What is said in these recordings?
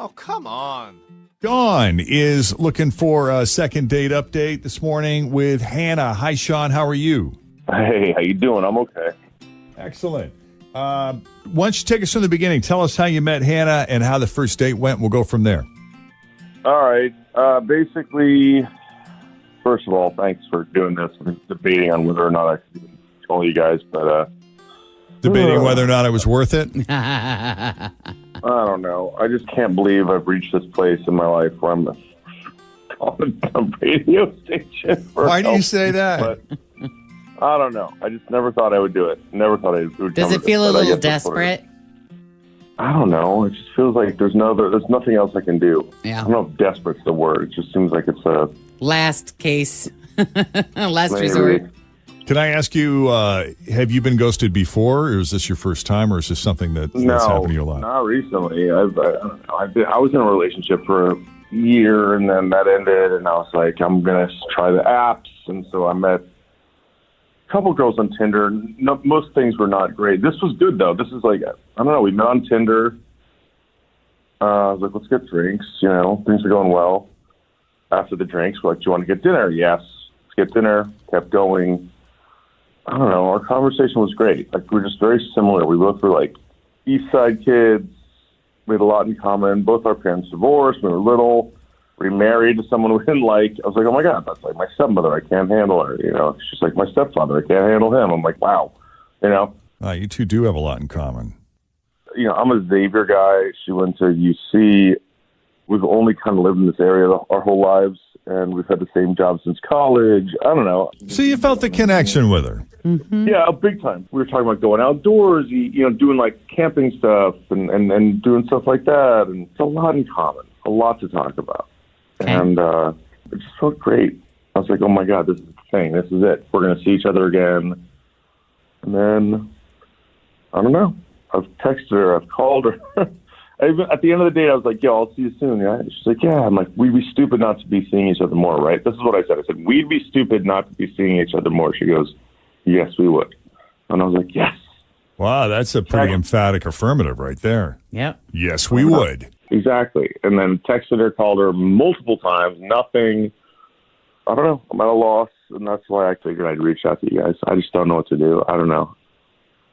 Oh, come on. Sean is looking for a second date update this morning with Hannah. Hi, Sean. How are you? Hey, how you doing? I'm okay. Excellent. Why don't you take us from the beginning? Tell us how you met Hannah and how the first date went. We'll go from there. All right. Basically, first of all, thanks for doing this. We're debating on whether or not I should tell you guys, but Debating whether or not it was worth it? I don't know. I just can't believe I've reached this place in my life where I'm calling a radio station for Why do help. you say that? But I don't know. I just never thought I would do it. Never thought I would. Does it feel a little desperate? I don't know. It just feels like there's nothing else I can do. Yeah. I don't know if desperate's the word. It just seems like it's a Last case. Last maybe. resort. Can I ask you, have you been ghosted before, or is this your first time, or is this something that's happened to you a lot? Not recently. I don't know. I was in a relationship for a year, and then that ended, and I was like, I'm going to try the apps. And so I met a couple girls on Tinder. No, most things were not great. This was good, though. This is like, I don't know, we met on Tinder. I was like, let's get drinks. You know, things are going well. After the drinks, we're like, do you want to get dinner? Yes. Let's get dinner. Kept going. I don't know. Our conversation was great. Like, we're just very similar. We both were like East Side kids. We had a lot in common. Both our parents divorced. We were little. Remarried to someone we didn't like. I was like, oh my God, that's like my stepmother. I can't handle her. You know, she's like my stepfather. I can't handle him. I'm like, wow. You know? You two do have a lot in common. You know, I'm a Xavier guy. She went to UC. We've only kind of lived in this area our whole lives, and we've had the same job since college. I don't know. So you felt the connection with her? Mm-hmm. Yeah, a big time. We were talking about going outdoors, you know, doing like camping stuff and doing stuff like that. And it's a lot in common, a lot to talk about. Okay. And it just felt great. I was like, oh my God, this is the thing. This is it. We're going to see each other again. And then, I don't know. I've texted her. I've called her. At the end of the day, I was like, yo, I'll see you soon. Yeah? She's like, yeah. I'm like, we'd be stupid not to be seeing each other more, right? This is what I said. I said, we'd be stupid not to be seeing each other more. She goes, yes, we would. And I was like, yes. Wow, that's a pretty emphatic affirmative right there. Yep. Yes, we would. Exactly. And then texted her, called her multiple times, nothing. I don't know. I'm at a loss, and that's why I figured I'd reach out to you guys. I just don't know what to do. I don't know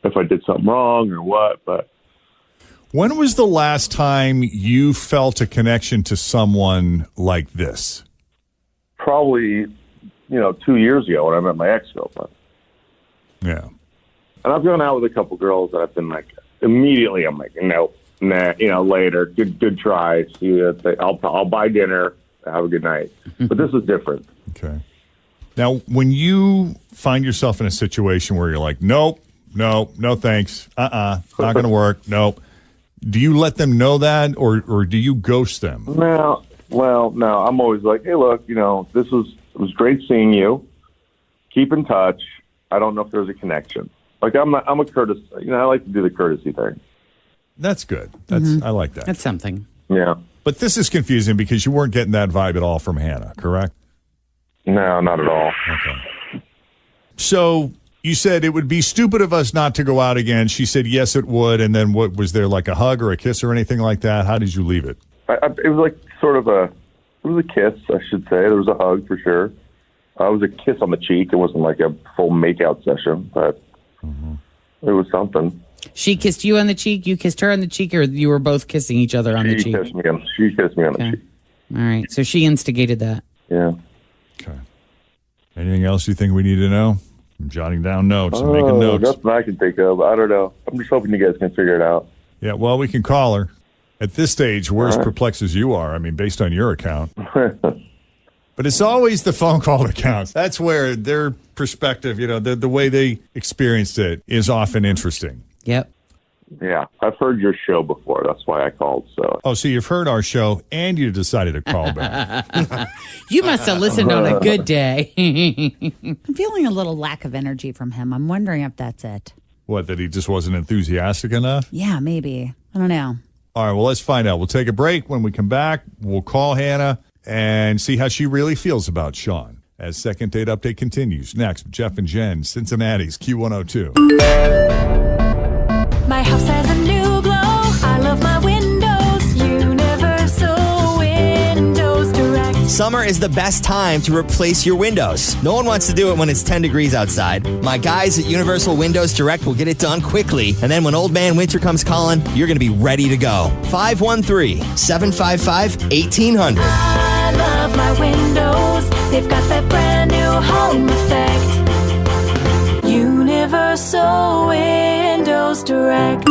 if I did something wrong or what, but... When was the last time you felt a connection to someone like this? Probably, 2 years ago when I met my ex-girlfriend. Yeah. And I've gone out with a couple girls that I've been like, immediately I'm like, nope, nah, later, good try. See you. I'll buy dinner. Have a good night. But this is different. Okay. Now, when you find yourself in a situation where you're like, nope, no thanks, not going to work, nope. Do you let them know that, or do you ghost them? No, I'm always like, hey, look, it was great seeing you. Keep in touch. I don't know if there's a connection. Like I'm a courtesy. I like to do the courtesy thing. That's good. I like that. That's something. Yeah. But this is confusing because you weren't getting that vibe at all from Hannah, correct? No, not at all. Okay. So you said it would be stupid of us not to go out again. She said yes, it would. And then what was there, like a hug or a kiss or anything like that? How did you leave it? It was like it was a kiss, I should say. There was a hug for sure. It was a kiss on the cheek. It wasn't like a full makeout session, but it was something. She kissed you on the cheek, you kissed her on the cheek, or you were both kissing each other on the cheek? She kissed me on the cheek. All right. So she instigated that. Yeah. Okay. Anything else you think we need to know? I'm jotting down notes and making notes. Nothing I can think of. I don't know. I'm just hoping you guys can figure it out. Yeah, well, we can call her. At this stage, we're as perplexed as you are. I mean, based on your account. But it's always the phone call that counts. That's where their perspective, the way they experienced it is often interesting. Yep. Yeah, I've heard your show before. That's why I called. So you've heard our show and you decided to call back. You must have listened on a good day. I'm feeling a little lack of energy from him. I'm wondering if that's it. What, that he just wasn't enthusiastic enough? Yeah, maybe. I don't know. All right, well, let's find out. We'll take a break. When we come back, we'll call Hannah and see how she really feels about Sean. As Second Date Update continues. Next, Jeff and Jenn, Cincinnati's Q102. My house has a new glow. I love my windows. You never Summer is the best time to replace your windows. No one wants to do it when it's 10 degrees outside. My guys at Universal Windows Direct will get it done quickly, and then when Old Man Winter comes calling, you're going to be ready to go. 513-755-1800. I love my windows. They've got that brand new home effect. Universal Windows Direct.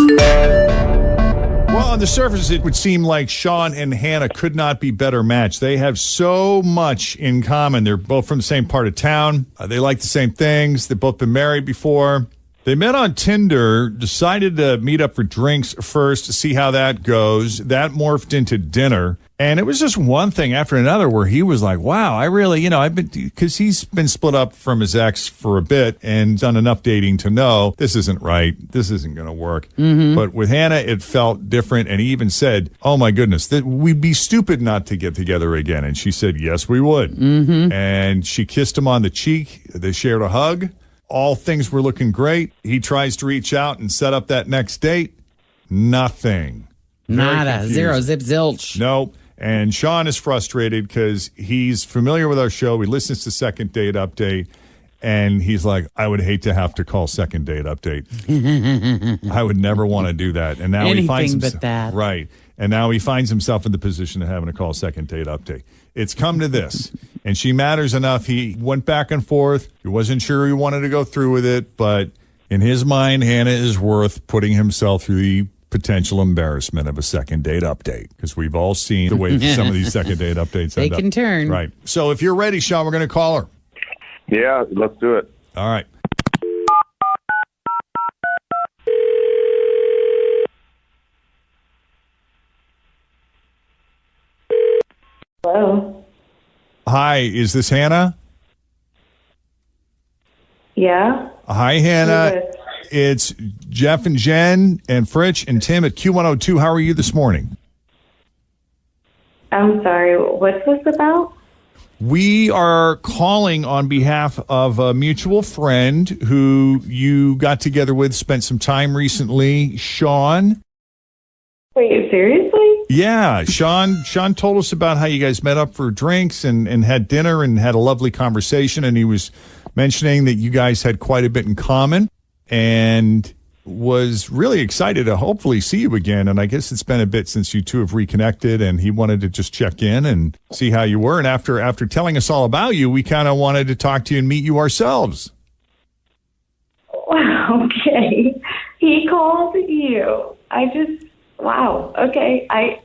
Well, on the surface, it would seem like Sean and Hannah could not be better matched. They have so much in common. They're both from the same part of town. They like the same things. They've both been married before. They met on Tinder, decided to meet up for drinks first to see how that goes. That morphed into dinner. And it was just one thing after another where he was like, wow, I really, because he's been split up from his ex for a bit and done enough dating to know this isn't right. This isn't going to work. But with Hannah, it felt different. And he even said, oh my goodness, that we'd be stupid not to get together again. And she said, yes, we would. And she kissed him on the cheek. They shared a hug. All things were looking great. He tries to reach out and set up that next date. Nothing. Nada. Zero. Zip zilch. Nope. And Sean is frustrated because he's familiar with our show. He listens to Second Date Update. And he's like, I would hate to have to call Second Date Update. I would never want to do that. And now he finds himself, but that. Right. And now he finds himself in the position of having to call Second Date Update. It's come to this. And she matters enough. He went back and forth. He wasn't sure he wanted to go through with it. But in his mind, Hannah is worth putting himself through the potential embarrassment of a Second Date Update. Because we've all seen the way some of these Second Date Updates They end up. can turn. Right. So if you're ready, Sean, we're going to call her. Yeah, let's do it. All right. Hello. Hi, is this Hannah? Yeah. Hi, Hannah. Who is this? It's Jeff and Jen and Fritch and Tim at Q102. How are you this morning? I'm sorry. What's this about? We are calling on behalf of a mutual friend who you got together with, spent some time recently, Sean. Wait, seriously? Yeah, Sean told us about how you guys met up for drinks and had dinner and had a lovely conversation, and he was mentioning that you guys had quite a bit in common and was really excited to hopefully see you again. And I guess it's been a bit since you two have reconnected, and he wanted to just check in and see how you were. And after telling us all about you, we kind of wanted to talk to you and meet you ourselves. Wow, okay. He called you. Wow, okay. I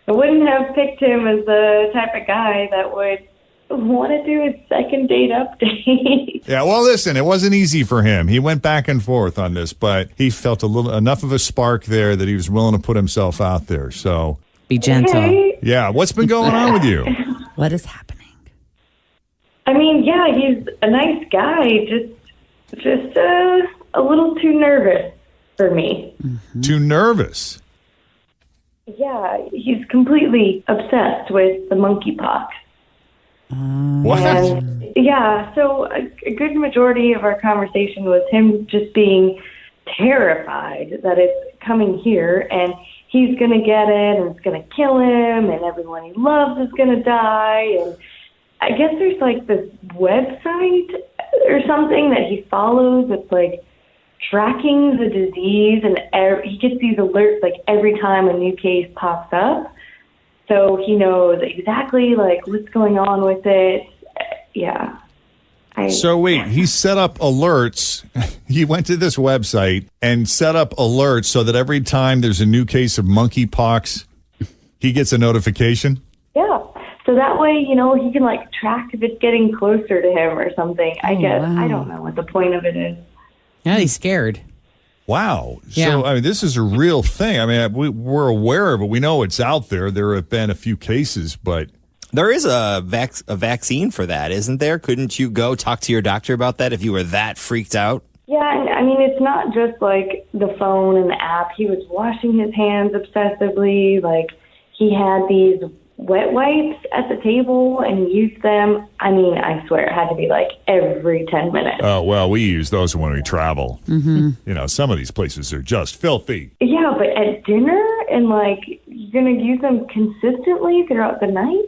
wouldn't have picked him as the type of guy that would want to do a Second Date Update. Yeah, well, listen, it wasn't easy for him. He went back and forth on this, but he felt enough of a spark there that he was willing to put himself out there. So Be gentle. Okay. yeah, what's been going on with you? What is happening? I mean, yeah, he's a nice guy, just a little too nervous for me. Too nervous. Yeah, he's completely obsessed with the monkeypox. What? And yeah, so a good majority of our conversation was him just being terrified that it's coming here and he's going to get it and it's going to kill him and everyone he loves is going to die. And I guess there's like this website or something that he follows that's like tracking the disease, and he gets these alerts like every time a new case pops up. So he knows exactly like what's going on with it. Yeah. So wait, he set up alerts. He went to this website and set up alerts so that every time there's a new case of monkeypox, he gets a notification? Yeah. So that way, he can like track if it's getting closer to him or something. I guess. Wow. I don't know what the point of it is. Yeah, he's scared. Wow. Yeah. So, I mean, this is a real thing. I mean, we're aware of it. We know it's out there. There have been a few cases, but... There is a vaccine for that, isn't there? Couldn't you go talk to your doctor about that if you were that freaked out? Yeah, and I mean, it's not just like the phone and the app. He was washing his hands obsessively. Like, he had these wet wipes at the table and he used them. I mean, I swear it had to be like every 10 minutes. Oh, well, we use those when we travel. Mm-hmm. Some of these places are just filthy. Yeah, but at dinner and like, you're going to use them consistently throughout the night?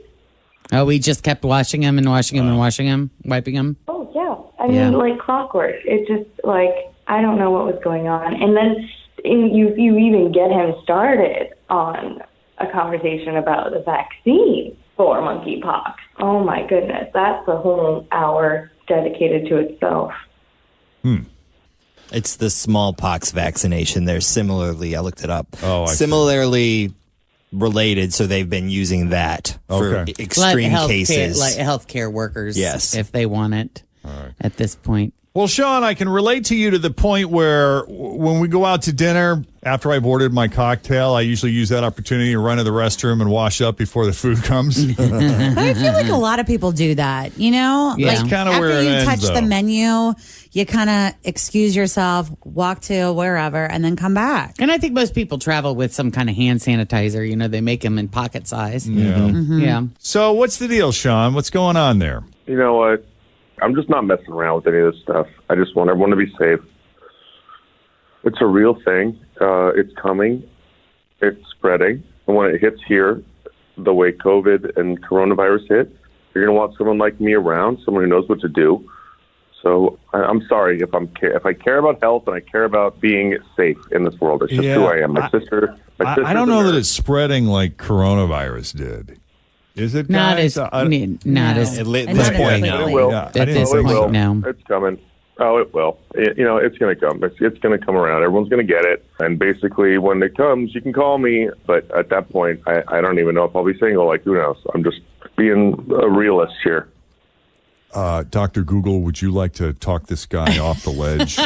Oh, we just kept washing him and washing him and washing him, wiping him. Oh, yeah. I mean, like clockwork. It just, I don't know what was going on. And then you even get him started on a conversation about the vaccine for monkeypox. Oh, my goodness. That's a whole hour dedicated to itself. It's the smallpox vaccination. They're similarly, I looked it up. Oh, I see. Similarly related, so they've been using that for extreme cases. Like healthcare workers, yes, if they want it at this point. Well, Sean, I can relate to you to the point where when we go out to dinner, after I've ordered my cocktail, I usually use that opportunity to run to the restroom and wash up before the food comes. I feel like a lot of people do that, you know? Yeah. Like That's kinda where after it you ends, touch the though. menu, you kind of excuse yourself, walk to wherever, and then come back. And I think most people travel with some kind of hand sanitizer. You know, they make them in pocket size. Yeah. Yeah. So what's the deal, Sean? What's going on there? You know what? I'm just not messing around with any of this stuff. I just want everyone to be safe. It's a real thing. It's coming. It's spreading. And when it hits here, the way COVID and coronavirus hit, you're going to want someone like me around, someone who knows what to do. So I'm sorry if I care about health and I care about being safe in this world. It's just who I am. My sister. I don't know that it's spreading like coronavirus did. Is it? Not guys? as at this point. It will. Yeah, At this it point, will. no. It's coming. Oh, it will. It's going to come. It's going to come around. Everyone's going to get it. And basically, when it comes, you can call me. But at that point, I don't even know if I'll be single. Like, who knows? I'm just being a realist here. Dr. Google, would you like to talk this guy off the ledge?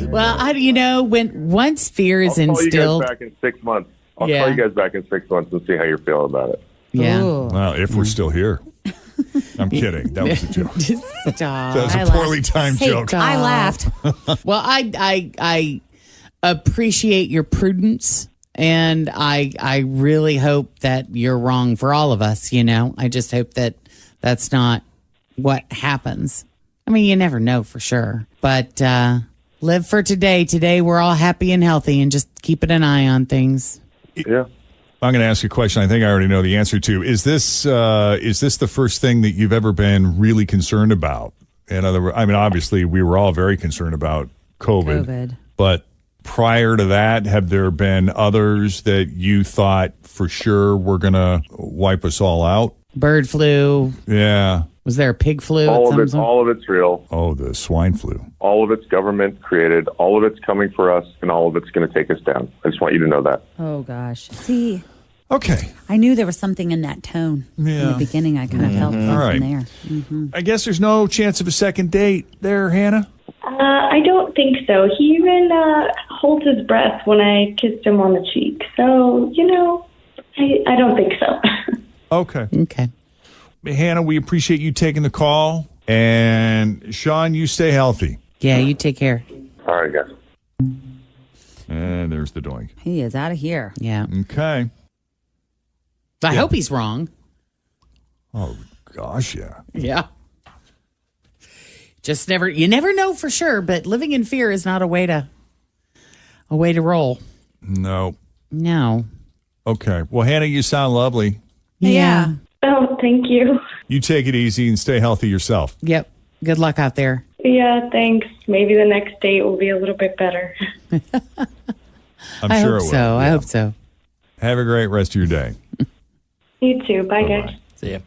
Well, once fear is I'll instilled. call you guys back in 6 months. I'll Yeah. call you guys back in 6 months and see how you're feeling about it. Yeah. Ooh. Well, if we're still here. I'm kidding. That was a joke. Stop. That was I a poorly laughed. timed Hey, joke. I laughed. Well, I appreciate your prudence, and I really hope that you're wrong for all of us. You know, I just hope that that's not what happens. I mean, you never know for sure, but live for today. Today, we're all happy and healthy, and just keeping an eye on things. Yeah. I'm going to ask you a question I think I already know the answer to. Is this the first thing that you've ever been really concerned about? In other words, I mean, obviously, we were all very concerned about COVID. But prior to that, have there been others that you thought for sure were going to wipe us all out? Bird flu. Yeah. Was there a pig flu? All at of some it. All of it's real. Oh, the swine flu. All of it's government created. All of it's coming for us, and all of it's going to take us down. I just want you to know that. Oh, gosh. See, Okay. I knew there was something in that tone. In Yeah. the beginning, I kind of felt something All right. there. I guess there's no chance of a second date there, Hannah? I don't think so. He even holds his breath when I kissed him on the cheek. So, I don't think so. Okay. Okay. Hannah, we appreciate you taking the call. And Sean, you stay healthy. Yeah, you take care. All right, guys. And there's the doink. He is out of here. Yeah. Okay. I hope he's wrong. Oh, gosh, yeah. Yeah. You never know for sure, but living in fear is not a way to roll. No. No. Okay. Well, Hannah, you sound lovely. Yeah. Oh, thank you. You take it easy and stay healthy yourself. Yep. Good luck out there. Yeah, thanks. Maybe the next date will be a little bit better. I'm I sure hope it will. so. I Yeah. hope so. Have a great rest of your day. You too. Bye, guys. See ya.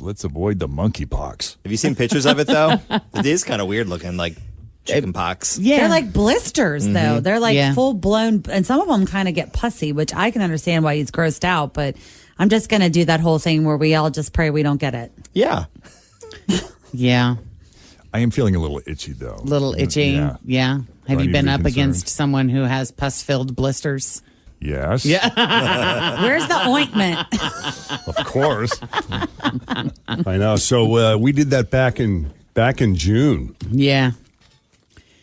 Let's avoid the monkeypox. Have you seen pictures of it though? It is kind of weird looking, like chicken pox. Yeah. They're like blisters, though. They're like Yeah. full blown, and some of them kind of get pussy, which I can understand why he's grossed out. But I'm just going to do that whole thing where we all just pray we don't get it. Yeah. Yeah. I am feeling a little itchy, though. Little itchy. Yeah. I Have need you to been be up concerned. against someone who has pus-filled blisters? Yes. Yeah. Where's the ointment? Of course. I know. So we did that back in June. Yeah.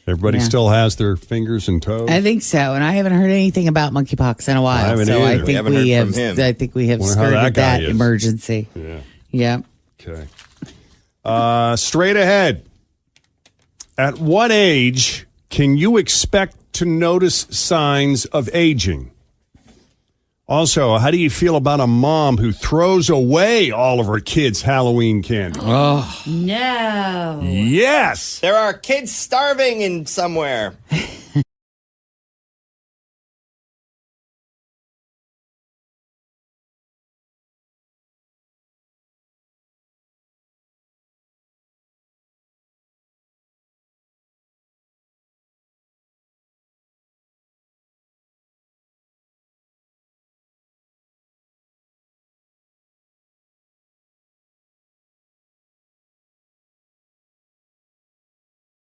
Everybody Yeah. still has their fingers and toes. I think so, and I haven't heard anything about monkeypox in a while. I haven't so I either. We think haven't we heard have. from him. I think we have Wonder how skirted that guy that is. emergency. Yeah. Yeah. Okay. Straight ahead. At what age can you expect to notice signs of aging? Also, how do you feel about a mom who throws away all of her kids' Halloween candy? No. Yes. There are kids starving in somewhere.